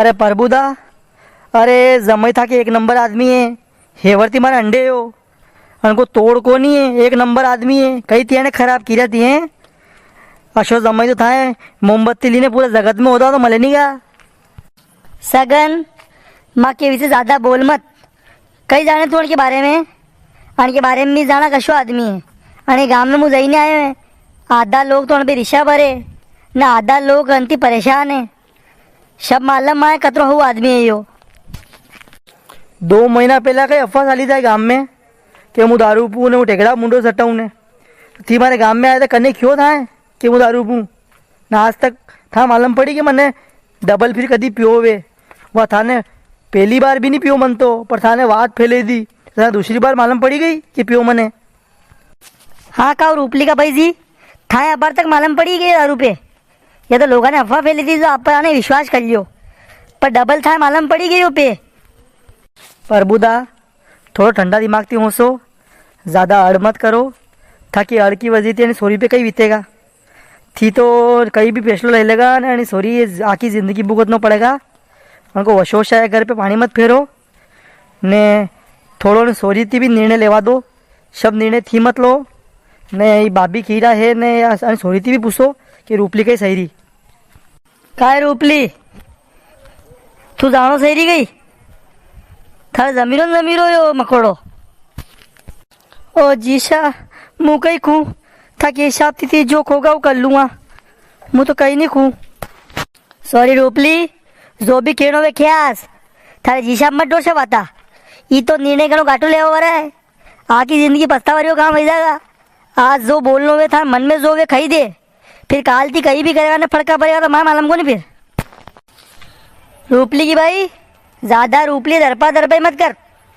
अरे प्रभुदा, अरे जमाई था कि एक नंबर आदमी है। हेवरती मारे अंडे हो उनको तोड़ को नहीं है, एक नंबर आदमी है। कई तियाने खराब की रहती हैं। अशोक जमाई तो था है, मोमबत्ती लीने पूरे जगत में होता तो मले नहीं गा। सगन माँ के विषय ज़्यादा बोल मत। कई जाने तू उनके बारे में, उनके बारे में भी जाना कशो आदमी है। अने गांव में मुझे नहीं आए हैं। आधा लोग तो उन पे रिश्ता भरे ना, आधा लोग अंति परेशान है। सब मालूम माए कतरो हो आदमी है यो। 2 महीना पहला कई अफवाह चाली था गांव में कि मुँह दारू पू ने टेकड़ा मुंडो सट्टाऊ ने थी मारे गांव में आया था कन्ने क्यों था कि मुँह दारू पू ना। आज तक था मालूम पड़ी कि मैंने डबल फिर कदी पियो वे। वह था ने पहली बार भी नहीं पियो मन तो, पर था ने बात फैले दी दूसरी बार मालूम पड़ी गई कि पियो मने। हाँ का रूपली का भाई जी था अब तक मालूम पड़ी गई दारू पे। या तो लोगों ने अफवाह फैली थी जो आप पर आने विश्वास कर लियो, पर डबल था मालूम पड़ी गई वो पे। प्रभुदा, थोड़ा ठंडा दिमाग थी होसो, ज़्यादा अड़ मत करो। था कि अड़ की वजह थी सोरी पे कहीं बीतेगा थी तो कहीं भी फैसलो ले लेगा ना। सोरी आखी ज़िंदगी भुगतना पड़ेगा। उनको वशोश है, घर पे पानी मत फेरो ने। थोड़ो ने सोरी थी भी निर्णय लेवा दो। सब निर्णय थी मत लो ने। भाभी खीरा है ने सोरी थी भी पूछो कि रूपली कहीं सही रही का रूपली तू जानो सही रही गई थारे जमीरो जमीरो यो मकोड़ो। ओ जीशा मुँह कहीं खू था कि हिसाब थी जो खोगा वो कर लूँगा। मुँह तो कहीं नहीं खू। सॉरी रूपली, जो भी खेड़ो वे ख्यास थारे जीशा मत डोर आता। ये तो निर्णय करो गाटो ले हो रहा है। आकी जिंदगी पछतावा रही हो काम हो जाएगा। आज जो बोलनो वे था मन में जो वे खाई दे, फिर काल थी कहीं भी करेगा ना फड़का पड़ेगा तो माँ मालूम को नहीं फिर। रूपली की भाई ज्यादा रूपली दरपा दरपाई मत कर,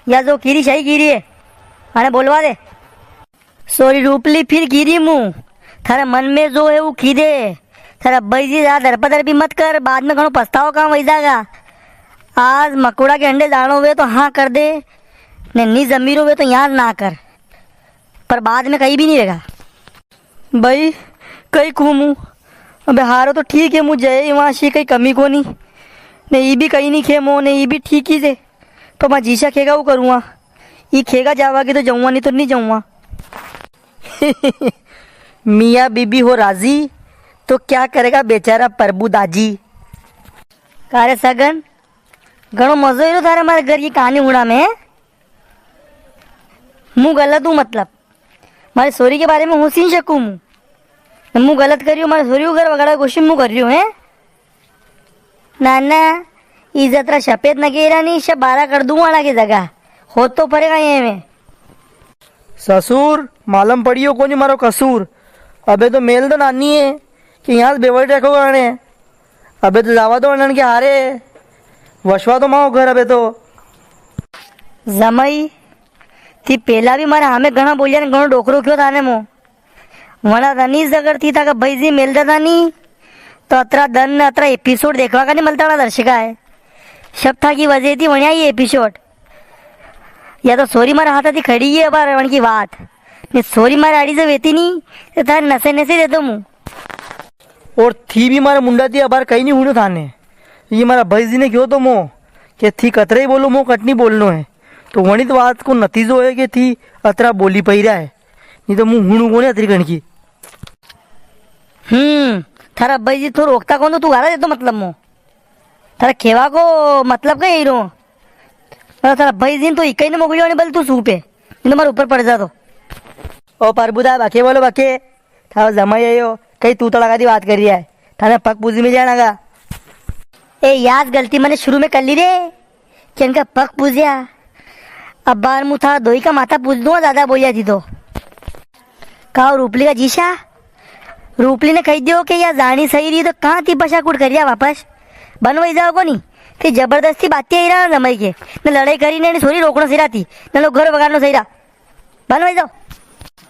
या जो कीरी सही कीरी है अरे बोलवा दे। सॉरी रूपली, फिर कीरी मुँह थारे मन में जो है वो खी दे। थारा भाई जी ज्यादा दरपा दरपी मत कर, बाद में घणो पछताओ काम हो जाएगा। आज मकोड़ा के अंडे जानो वे तो हाँ कर दे ने, नी जमीरो वे तो यहाँ ना कर, पर बाद में कहीं भी नहीं रहेगा। भाई कहीं घूमू अब हारो तो ठीक है। मुझे वहाँ से कहीं कमी को नहीं ने, ये भी कहीं नहीं खेमो ने, ये भी ठीक ही से। तो मैं जीसा खेगा वो करूँगा, ये खेगा जावा कि तो जाऊँगा नहीं तो नहीं जाऊँगा। मियाँ बीबी हो राजी तो क्या करेगा बेचारा प्रभु दाजी। कारे सगन घणो मजो ही थारे हमारे घर की कहानी उड़ा में। मुँह गलत हूँ मतलब मारे सोरी के बारे में हो सी शकूँ। मुँह गलत करियो मारे सोरी को घर वगैरह क्वेश्चन मुँह कर रही हूँ है नाना। इज्जत रा शपेद नगेरा नहीं सब 12 कर दूंगा ना की जगह हो तो पड़ेगा ये में। ससुर मालूम पड़ियो कौन मारो कसूर। अबे तो मेल तो नानी है कि यहाँ से बेवड़ रखो गाने। अबे तो जावा दो अनन के हारे वशवा तो माओ घर। अबे तो जमई थी पहला भी मारे हमें घना बोलिया ने घणो डोकरो क्यों थाने मो वना रनीस अगर थी था भाई जी मेल था नहीं तो अतरा दन अतरा एपिसोड देखवा का नहीं मिलता ना दर्शका है। सब था की वजह थी वनिया ये एपिसोड। या तो सोरी मारे हाथा थी खड़ी है बार वन की बात ने, सोरी मारे आड़ी से वेती नहीं तो थारे नशे नशे देते मुँह। और थी भी मारा मुंडा थी अबार कहीं नहीं हुड़ो थाने। ये मारा भाई जी ने क्यों तो मो कि थी कतरे ही बोलो मो कटनी बोलनो है। तो वही तो बात को नतीजो है कि थी अतरा बोली पई रहा है, नहीं तो मुँह हुणू को नहीं अतरी गण की। थारा भाई जी तो रोकता कौन तो तू गारा देतो मतलब मो थारा खेवा को मतलब का यही रो। थारा भाई जी तो इकई ने मोगली बल तू सू पे नहीं मारे ऊपर पड़ जा तो। ओ प्रभुदा बाके बोलो बाके था जमाई आयो कहीं तू तड़का दी बात कर रही है थाने पग पूजी में जाना गा। ए याद गलती मैंने शुरू में कर ली रे कि इनका पग पूजिया। अब बार मुँह था दोई का माथा पूछ दूंगा ज्यादा बोलिया थी तो। कहा रूपली का जीशा रूपली ने कह दियो कि यार जानी सही रही तो कहाँ थी बशा कुट करिया वापस बनवाई जाओ को नहीं। फिर जबरदस्ती बातें आई रहा जमाई के न लड़ाई करी ने सोरी रोकना सही रहा थी न लोग घर बगाड़ना सही रहा। बनवाई जाओ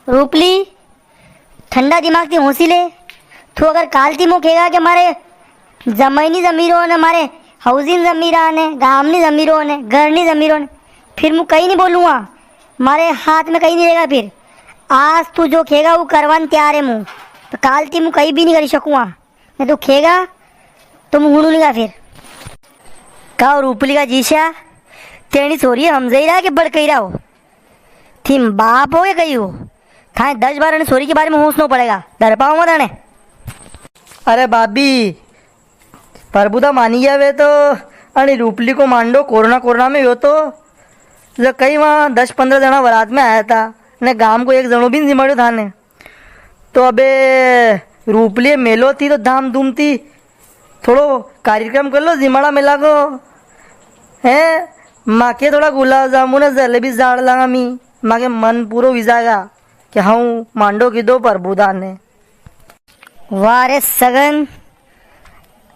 रूपली ठंडा दिमाग थी हौसी ले। तू अगर काल थी मुँह खेगा कि हमारे जमाईनी जमीरों ने हमारे हाउसिंग जमीरा ने गामनी जमीरों ने घरनी जमीरों ने फिर मुँह कहीं नहीं बोलूँगा हमारे हाथ में कहीं नहीं रहेगा। फिर आज तू जो खेगा वो करवान तैयार है मुँह तो काल थी मुँह कहीं भी नहीं कर सकूँगा नहीं तो खेगा तो मुँह हुड़ू लेगा फिर। का रूपली का जीशा तेरी छोरी हमजई रहा कि बड़ कही रहा हो थी बाप हो या कही हो थाने 10 बार ने छोरी के बारे में होशनो पड़ेगा डर पाओ मत आने। अरे भाभी प्रभुदा मानी गया वे तो अरे रूपली को मांडो कोरोना कोरोना में हो तो जो कई वहाँ 10-15 जना बारात में आया था ने गांव को एक जनो भी नहीं जिमाड़ो था ने तो अबे रूपली मेलो थी तो धाम धूम थी थोड़ो कार्यक्रम कर लो जिमाड़ा मेला को है माँ के थोड़ा गुलाब जामुन जलेबी झाड़ लागा मी माँ के मन पूरो विजागा कि हाँ मांडो की दो प्रभुदा ने। वाह रे सगन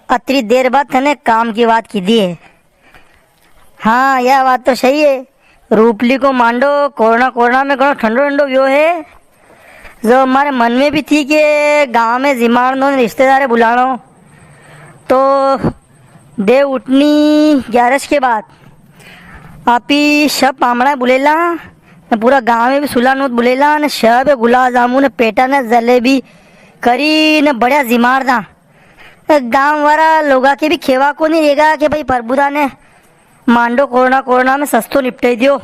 अतरी देर बाद तने काम की बात की दी है। हाँ यह बात तो सही है रूपली को मांडो कोरोना कोरोना में घणो ठंडो ठंडो व्यो है जो हमारे मन में भी थी कि गांव में जिमाड़नो रिश्तेदार बुलानो तो देव उठनी 11 के बाद आप ही सब पामड़ा बुलेला ने पूरा गांव में भी सुलानो बुलेला ने सब गुलाब जामुन ने पेटा ने जलेबी करी ने बढ़िया जिमाड़दा गांव वाला लोगा के भी खेवा को नहीं रहेगा कि भाई प्रभुदा ने मांडो कोरोना कोरोना में सस्तो निपटे दियो।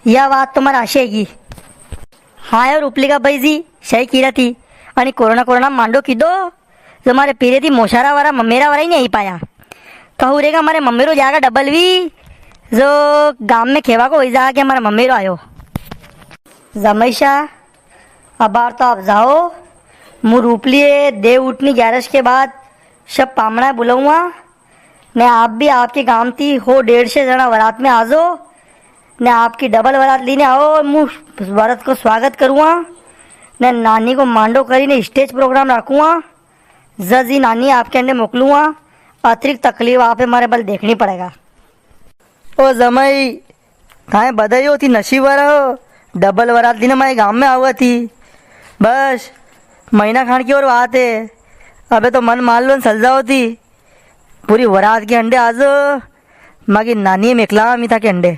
यह बात तुम्हारा आशय की हाँ यार उपली का भाई जी सही कीरा थी आणि कोरोना कोरोना मांडो की दो जो हमारे पीरे थी मोशारा वाला मम्मेरा वाला ही नहीं पाया कहूँ रहेगा हमारे मम्मेरो जाएगा डबल भी जो गांव में खेवा को वही जाएगा कि हमारा मम्मेरो आयो जमैशा अब बार तो आप जाओ मुँह रूपली देव उठनी 11 के बाद सब पामड़ा बुलाऊंगा ने आप भी आपके गांव थी हो 150 जना बारात में आ जाओ ने आपकी डबल बारात लेने आओ मुँह बारात को स्वागत करूँगा ने नानी को मांडो करी ने स्टेज प्रोग्राम रखूँगा जजी नानी आपके अंडे मोकलूँगा अतिरिक्त तकलीफ आप हमारे बल देखनी पड़ेगा। ओ जमाई कहाँ बधाई होती नशीब वाला हो डबल बारात दिन हमारे गांव में आवा थी बस महीना खान की और बात है अबे तो मन मान लो सलजा होती पूरी बारात के अंडे आज मागी नानी मेकला मिठा के अंडे।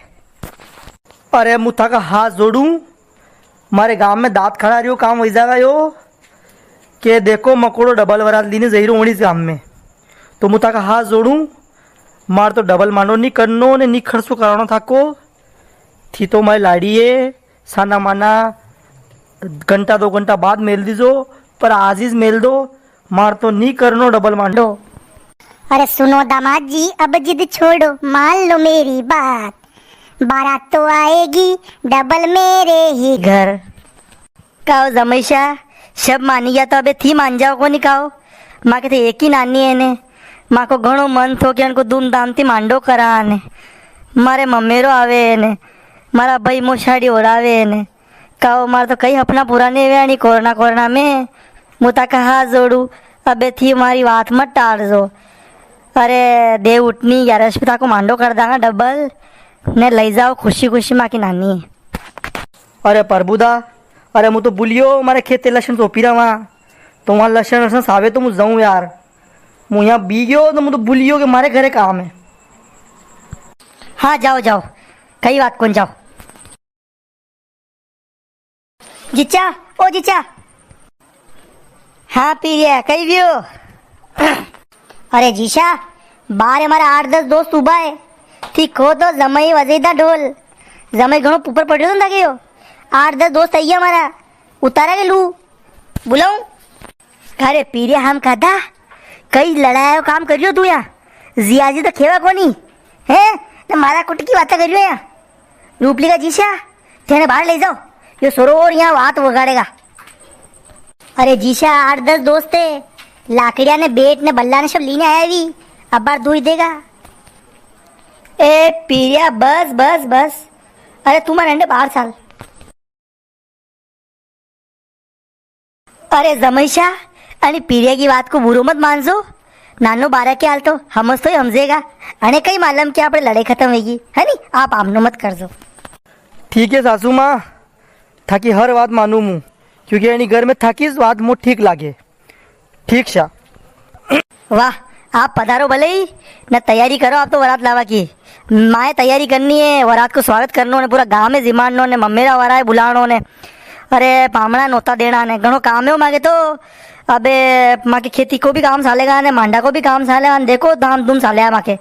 अरे मुथा का हाथ जोड़ूं मारे गांव में दांत खड़ा रही हो काम वही जाएगा यो कि देखो मकोड़ो डबल बारात लीने जहीरो होनी गांव में तो मुथा का हाथ जोड़ूं मार तो डबल मांडो नहीं करनो ने नहीं खर्चो कराना था को थी तो मैं लाड़ी है साना माना घंटा 2 घंटा बाद मेल दीजो पर आजीज मेल दो मार तो नहीं करनो डबल मांडो। अरे सुनो दामाद जी अब जिद छोड़ो मान लो मेरी बात बारात तो आएगी डबल मेरे ही घर काओ जमैशा सब मानी गया तो अबे थी मान जाओ को नहीं काओ माँ के थे एक ही नानी है ने माँ को घणो मन थो कि उनको धूमधाम थी मांडो करा ने मारे मम्मेरो आवे ने मारा भाई मोशाड़ी ओरावे ने काओ मार तो कई अपना पुराने वे नहीं कोरोना कोरोना में मुता का हाथ जोड़ू अबे थी हमारी बात मत टाल दो अरे देव उठनी 11 पिता को मांडो कर दांगा डबल ने ले जाओ खुशी खुशी माँ की नानी। अरे प्रभुदा अरे मुझे तो बुलियो मारे खेते लक्षण सोपी रहा वहाँ तो वहाँ लक्षण लक्षण सावे तो मुझे जाऊँ यार मुँह यहाँ बी गयो तो मुझे तो बुलियो के मारे घरे काम है। हाँ जाओ जाओ कई बात कौन जाओ। जीचा ओ जीचा हाँ पीरिया कई भी हो। अरे जीशा बाहर हमारा 8-10 दोस्त सुबह है ठीक हो तो जमई वजेदा ढोल जमई घणो ऊपर पड़ रहा था गयो 8-10 दोस्त आई हमारा उतारा के लू बुलाऊं। अरे पीरिया हम कहता कई लड़ाई काम करियो तू यहाँ जियाजी तो खेवा कोनी है ना मारा कुट की बातें करियो यहाँ रूपली का जीशा तेने बाहर ले जाओ ये सरोवर यहाँ बात वगाड़ेगा। अरे जीशा 8-10 दोस्त थे लाकड़िया ने बेट ने बल्ला ने सब लीने आया भी अब बार दूर देगा। ए पीरिया बस बस बस अरे तुम्हारे अंडे बाहर साल। अरे जमैशा आणि पीरिया की बात को बुरो मत मानजो नानो 12 के हाल तो हमस तो ही समझेगा अने कई मालूम कि आपने लड़ाई खत्म होगी है नी आप आमनो मत कर दो। ठीक है सासू माँ थाकी हर बात मानू मुँह क्योंकि यानी घर में थाकी इस बात मुँह ठीक लागे ठीक शा। वाह आप पधारो भले ही न तैयारी करो आप तो वरात लावा की माए तैयारी करनी है वरात को स्वागत करनो ने पूरा गांव में जिमाड़नो ने मम्मेरा वराए बुलानो ने अरे पामड़ा नोता देना ने घणो काम है मागे तो अबे माँ की खेती को भी काम सालेगा ने मांडा को भी काम सालेगा देखो धाम धूम साले माँ के।